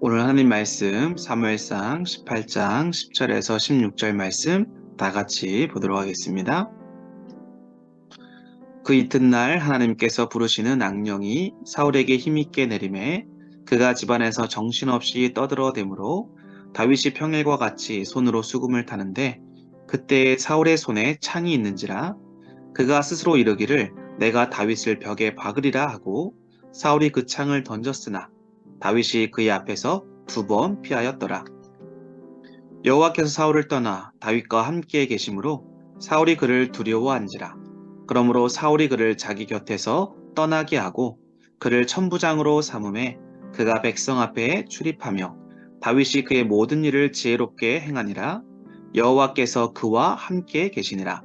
오늘 하나님 말씀 사무엘상 18장 10절에서 16절 말씀 다 같이 보도록 하겠습니다. 그 이튿날 하나님께서 부르시는 악령이 사울에게 힘있게 내림에 그가 집안에서 정신없이 떠들어대므로 다윗이 평일과 같이 손으로 수금을 타는데 그때 사울의 손에 창이 있는지라 그가 스스로 이르기를 내가 다윗을 벽에 박으리라 하고 사울이 그 창을 던졌으나 다윗이 그의 앞에서 2번 피하였더라. 여호와께서 사울을 떠나 다윗과 함께 계심으로 사울이 그를 두려워한지라. 그러므로 사울이 그를 자기 곁에서 떠나게 하고 그를 천부장으로 삼음에 그가 백성 앞에 출입하며 다윗이 그의 모든 일을 지혜롭게 행하니라. 여호와께서 그와 함께 계시니라.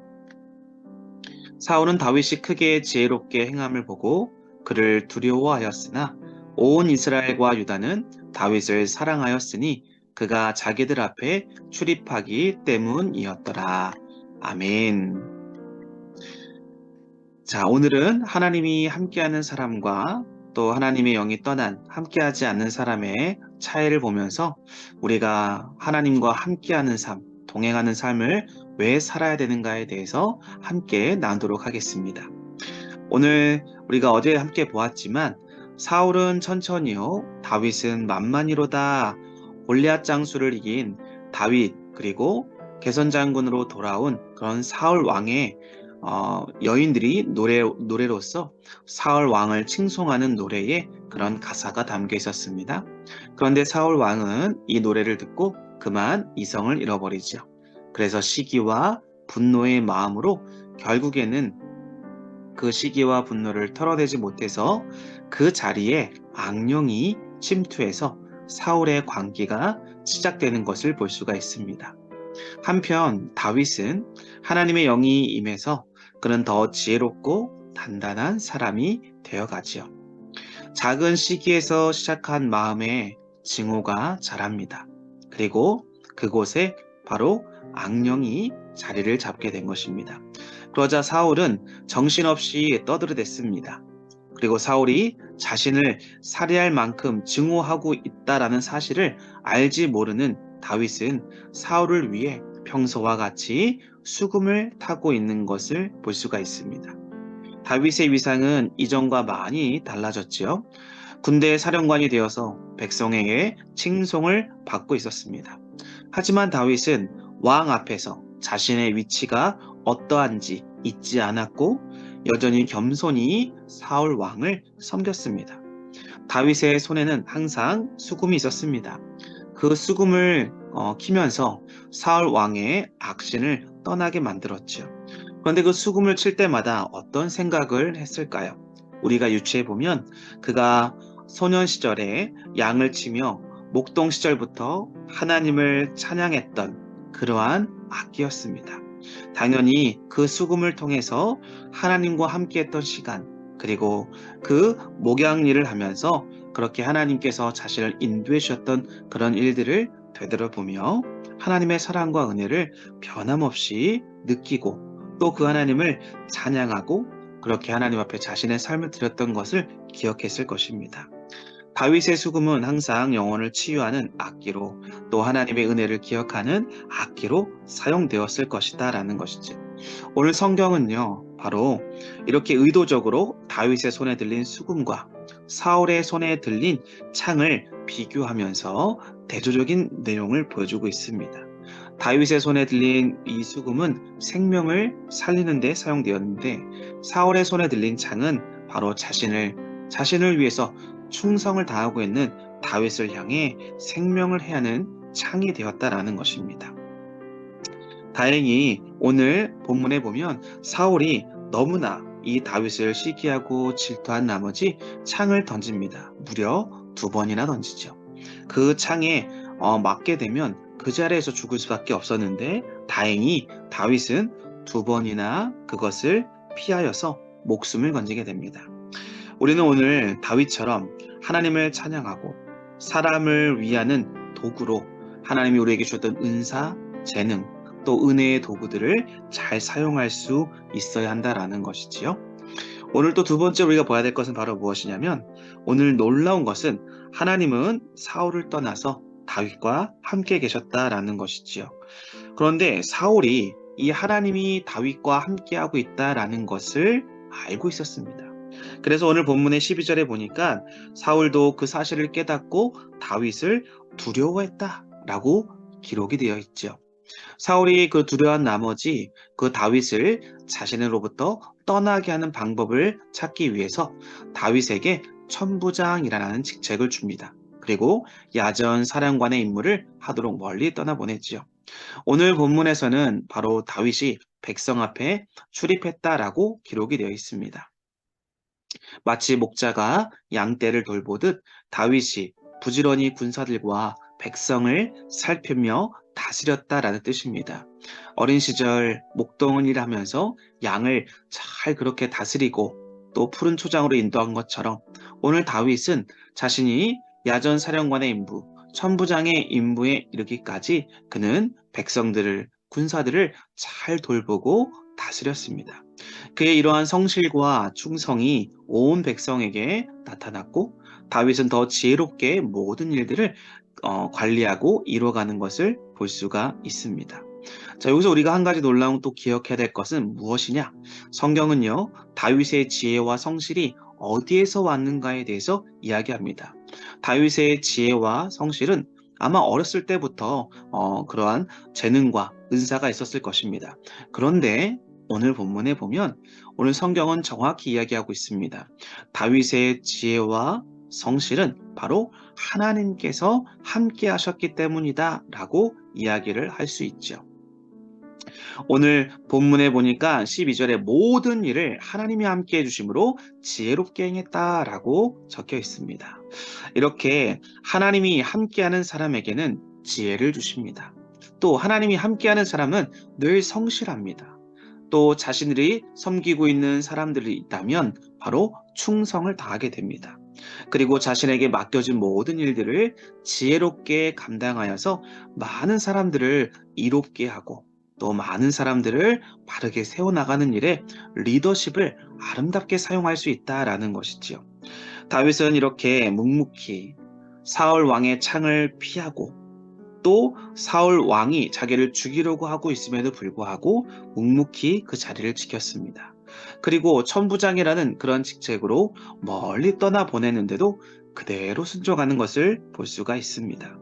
사울은 다윗이 크게 지혜롭게 행함을 보고 그를 두려워하였으나 온 이스라엘과 유다는 다윗을 사랑하였으니 그가 자기들 앞에 출입하기 때문이었더라. 아멘. 자, 오늘은 하나님이 함께하는 사람과 또 하나님의 영이 떠난 함께하지 않는 사람의 차이를 보면서 우리가 하나님과 함께하는 삶, 동행하는 삶을 왜 살아야 되는가에 대해서 함께 나누도록 하겠습니다. 오늘 우리가 어제 함께 보았지만 사울은 천천히요, 다윗은 만만히로다. 골리앗 장수를 이긴 다윗 그리고 개선장군으로 돌아온 그런 사울 왕의 여인들이 노래로서 사울 왕을 칭송하는 노래에 그런 가사가 담겨 있었습니다. 그런데 사울 왕은 이 노래를 듣고 그만 이성을 잃어버리죠. 그래서 시기와 분노의 마음으로 결국에는 그 시기와 분노를 털어내지 못해서 그 자리에 악령이 침투해서 사울의 광기가 시작되는 것을 볼 수가 있습니다. 한편 다윗은 하나님의 영이 임해서 그는 더 지혜롭고 단단한 사람이 되어가지요. 작은 시기에서 시작한 마음의 증오가 자랍니다. 그리고 그곳에 바로 악령이 자리를 잡게 된 것입니다. 그러자 사울은 정신없이 떠들어댔습니다. 그리고 사울이 자신을 살해할 만큼 증오하고 있다라는 사실을 알지 모르는 다윗은 사울을 위해 평소와 같이 수금을 타고 있는 것을 볼 수가 있습니다. 다윗의 위상은 이전과 많이 달라졌지요. 군대의 사령관이 되어서 백성에게 칭송을 받고 있었습니다. 하지만 다윗은 왕 앞에서 자신의 위치가 어떠한지 잊지 않았고 여전히 겸손히 사울 왕을 섬겼습니다. 다윗의 손에는 항상 수금이 있었습니다. 그 수금을 키면서 사울 왕의 악신을 떠나게 만들었죠. 그런데 그 수금을 칠 때마다 어떤 생각을 했을까요? 우리가 유추해 보면 그가 소년 시절에 양을 치며 목동 시절부터 하나님을 찬양했던 그러한 악기였습니다. 당연히 그 수금을 통해서 하나님과 함께했던 시간, 그리고 그 목양 일을 하면서 그렇게 하나님께서 자신을 인도해 주셨던 그런 일들을 되돌아보며 하나님의 사랑과 은혜를 변함없이 느끼고 또 그 하나님을 찬양하고 그렇게 하나님 앞에 자신의 삶을 드렸던 것을 기억했을 것입니다. 다윗의 수금은 항상 영혼을 치유하는 악기로 또 하나님의 은혜를 기억하는 악기로 사용되었을 것이다 라는 것이죠. 오늘 성경은요, 바로 이렇게 의도적으로 다윗의 손에 들린 수금과 사울의 손에 들린 창을 비교하면서 대조적인 내용을 보여주고 있습니다. 다윗의 손에 들린 이 수금은 생명을 살리는 데 사용되었는데 사울의 손에 들린 창은 바로 자신을 위해서 충성을 다하고 있는 다윗을 향해 생명을 해하는 창이 되었다라는 것입니다. 다행히 오늘 본문에 보면 사울이 너무나 이 다윗을 시기하고 질투한 나머지 창을 던집니다. 무려 2번이나 던지죠. 그 창에 맞게 되면 그 자리에서 죽을 수밖에 없었는데 다행히 다윗은 2번이나 그것을 피하여서 목숨을 건지게 됩니다. 우리는 오늘 다윗처럼 하나님을 찬양하고 사람을 위하는 도구로 하나님이 우리에게 주셨던 은사, 재능, 또 은혜의 도구들을 잘 사용할 수 있어야 한다라는 것이지요. 오늘 또 두 번째 우리가 봐야 될 것은 바로 무엇이냐면 오늘 놀라운 것은 하나님은 사울을 떠나서 다윗과 함께 계셨다라는 것이지요. 그런데 사울이 이 하나님이 다윗과 함께하고 있다라는 것을 알고 있었습니다. 그래서 오늘 본문의 12절에 보니까 사울도 그 사실을 깨닫고 다윗을 두려워했다라고 기록이 되어 있죠. 사울이 그 두려워한 나머지 그 다윗을 자신으로부터 떠나게 하는 방법을 찾기 위해서 다윗에게 천부장이라는 직책을 줍니다. 그리고 야전 사령관의 임무를 하도록 멀리 떠나보냈지요. 오늘 본문에서는 바로 다윗이 백성 앞에 출입했다라고 기록이 되어 있습니다. 마치 목자가 양떼를 돌보듯 다윗이 부지런히 군사들과 백성을 살피며 다스렸다라는 뜻입니다. 어린 시절 목동을 일하면서 양을 잘 그렇게 다스리고 또 푸른 초장으로 인도한 것처럼 오늘 다윗은 자신이 야전 사령관의 임무, 천부장의 임무에 이르기까지 그는 백성들을, 군사들을 잘 돌보고 다스렸습니다. 그의 이러한 성실과 충성이 온 백성에게 나타났고 다윗은 더 지혜롭게 모든 일들을 관리하고 이루어가는 것을 볼 수가 있습니다. 자, 여기서 우리가 한 가지 놀라운 또 기억해야 될 것은 무엇이냐? 성경은요, 다윗의 지혜와 성실이 어디에서 왔는가에 대해서 이야기합니다. 다윗의 지혜와 성실은 아마 어렸을 때부터 그러한 재능과 은사가 있었을 것입니다. 그런데 오늘 본문에 보면 오늘 성경은 정확히 이야기하고 있습니다. 다윗의 지혜와 성실은 바로 하나님께서 함께 하셨기 때문이다 라고 이야기를 할 수 있죠. 오늘 본문에 보니까 12절에 모든 일을 하나님이 함께 해주심으로 지혜롭게 행했다라고 적혀 있습니다. 이렇게 하나님이 함께하는 사람에게는 지혜를 주십니다. 또 하나님이 함께하는 사람은 늘 성실합니다. 또 자신들이 섬기고 있는 사람들이 있다면 바로 충성을 다하게 됩니다. 그리고 자신에게 맡겨진 모든 일들을 지혜롭게 감당하여서 많은 사람들을 이롭게 하고 또 많은 사람들을 바르게 세워나가는 일에 리더십을 아름답게 사용할 수 있다라는 것이지요. 다윗은 이렇게 묵묵히 사울 왕의 창을 피하고 또 사울 왕이 자기를 죽이려고 하고 있음에도 불구하고 묵묵히 그 자리를 지켰습니다. 그리고 천부장이라는 그런 직책으로 멀리 떠나 보냈는데도 그대로 순종하는 것을 볼 수가 있습니다.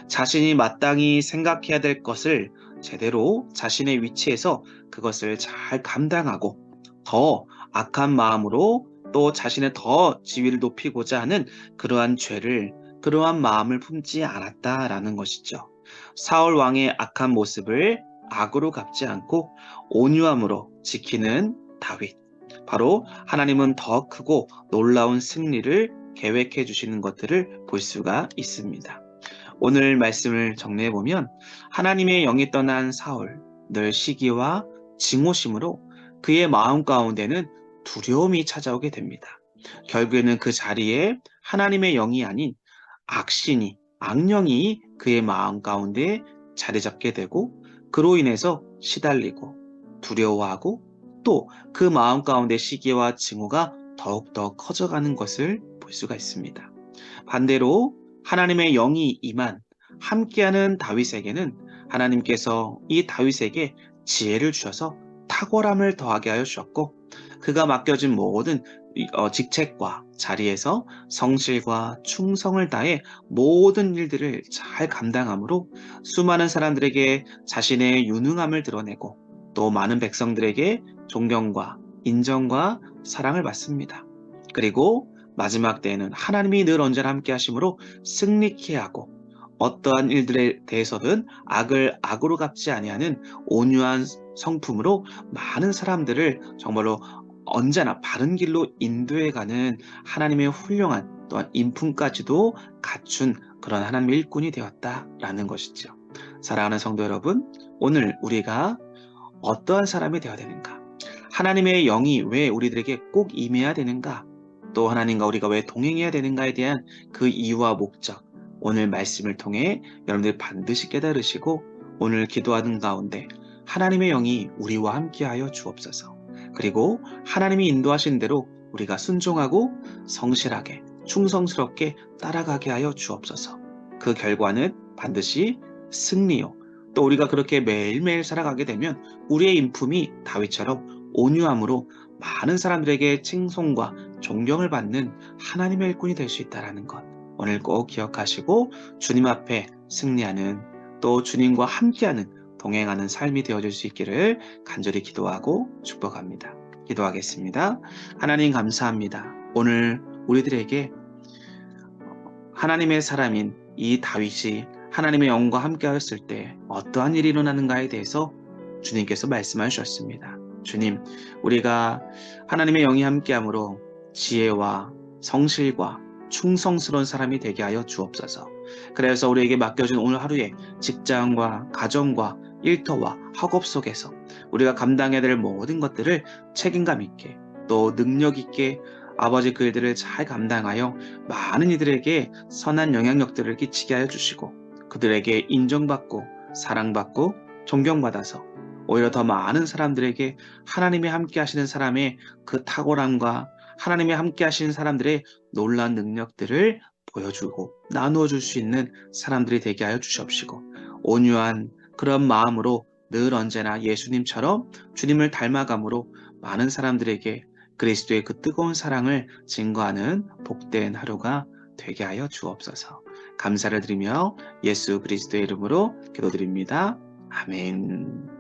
자신이 마땅히 생각해야 될 것을 제대로 자신의 위치에서 그것을 잘 감당하고 더 악한 마음으로 또 자신의 더 지위를 높이고자 하는 그러한 마음을 품지 않았다라는 것이죠. 사울 왕의 악한 모습을 악으로 갚지 않고 온유함으로 지키는 다윗. 바로 하나님은 더 크고 놀라운 승리를 계획해 주시는 것들을 볼 수가 있습니다. 오늘 말씀을 정리해 보면 하나님의 영이 떠난 사울, 늘 시기와 증오심으로 그의 마음 가운데는 두려움이 찾아오게 됩니다. 결국에는 그 자리에 하나님의 영이 아닌 악령이 그의 마음 가운데 자리 잡게 되고 그로 인해서 시달리고 두려워하고 또 그 마음 가운데 시기와 증오가 더욱더 커져가는 것을 볼 수가 있습니다. 반대로 하나님의 영이 임한 함께하는 다윗에게는 하나님께서 이 다윗에게 지혜를 주셔서 탁월함을 더하게 하여 주셨고 그가 맡겨진 모든 직책과 자리에서 성실과 충성을 다해 모든 일들을 잘 감당함으로 수많은 사람들에게 자신의 유능함을 드러내고 또 많은 백성들에게 존경과 인정과 사랑을 받습니다. 그리고 마지막 때에는 하나님이 늘 언제나 함께 하심으로 승리케 하고 어떠한 일들에 대해서든 악을 악으로 갚지 아니하는 온유한 성품으로 많은 사람들을 정말로 언제나 바른 길로 인도해가는 하나님의 훌륭한 또한 인품까지도 갖춘 그런 하나님의 일꾼이 되었다라는 것이죠. 사랑하는 성도 여러분, 오늘 우리가 어떠한 사람이 되어야 되는가? 하나님의 영이 왜 우리들에게 꼭 임해야 되는가? 또 하나님과 우리가 왜 동행해야 되는가에 대한 그 이유와 목적, 오늘 말씀을 통해 여러분들 반드시 깨달으시고 오늘 기도하는 가운데 하나님의 영이 우리와 함께하여 주옵소서. 그리고 하나님이 인도하신 대로 우리가 순종하고 성실하게 충성스럽게 따라가게 하여 주옵소서. 그 결과는 반드시 승리요. 또 우리가 그렇게 매일매일 살아가게 되면 우리의 인품이 다윗처럼 온유함으로 많은 사람들에게 칭송과 존경을 받는 하나님의 일꾼이 될 수 있다는 것. 오늘 꼭 기억하시고 주님 앞에 승리하는, 또 주님과 함께하는, 동행하는 삶이 되어줄 수 있기를 간절히 기도하고 축복합니다. 기도하겠습니다. 하나님 감사합니다. 오늘 우리들에게 하나님의 사람인 이 다윗이 하나님의 영과 함께하였을 때 어떠한 일이 일어나는가에 대해서 주님께서 말씀해 주셨습니다. 주님, 우리가 하나님의 영이 함께함으로 지혜와 성실과 충성스러운 사람이 되게 하여 주옵소서. 그래서 우리에게 맡겨진 오늘 하루에 직장과 가정과 일터와 학업 속에서 우리가 감당해야 될 모든 것들을 책임감 있게, 또 능력 있게 아버지 그 일들을 잘 감당하여 많은 이들에게 선한 영향력들을 끼치게 하여 주시고, 그들에게 인정받고 사랑받고 존경받아서 오히려 더 많은 사람들에게 하나님이 함께 하시는 사람의 그 탁월함과 하나님이 함께 하시는 사람들의 놀라운 능력들을 보여주고 나누어 줄 수 있는 사람들이 되게 하여 주시옵시고, 온유한 그런 마음으로 늘 언제나 예수님처럼 주님을 닮아감으로 많은 사람들에게 그리스도의 그 뜨거운 사랑을 증거하는 복된 하루가 되게 하여 주옵소서. 감사를 드리며 예수 그리스도의 이름으로 기도드립니다. 아멘.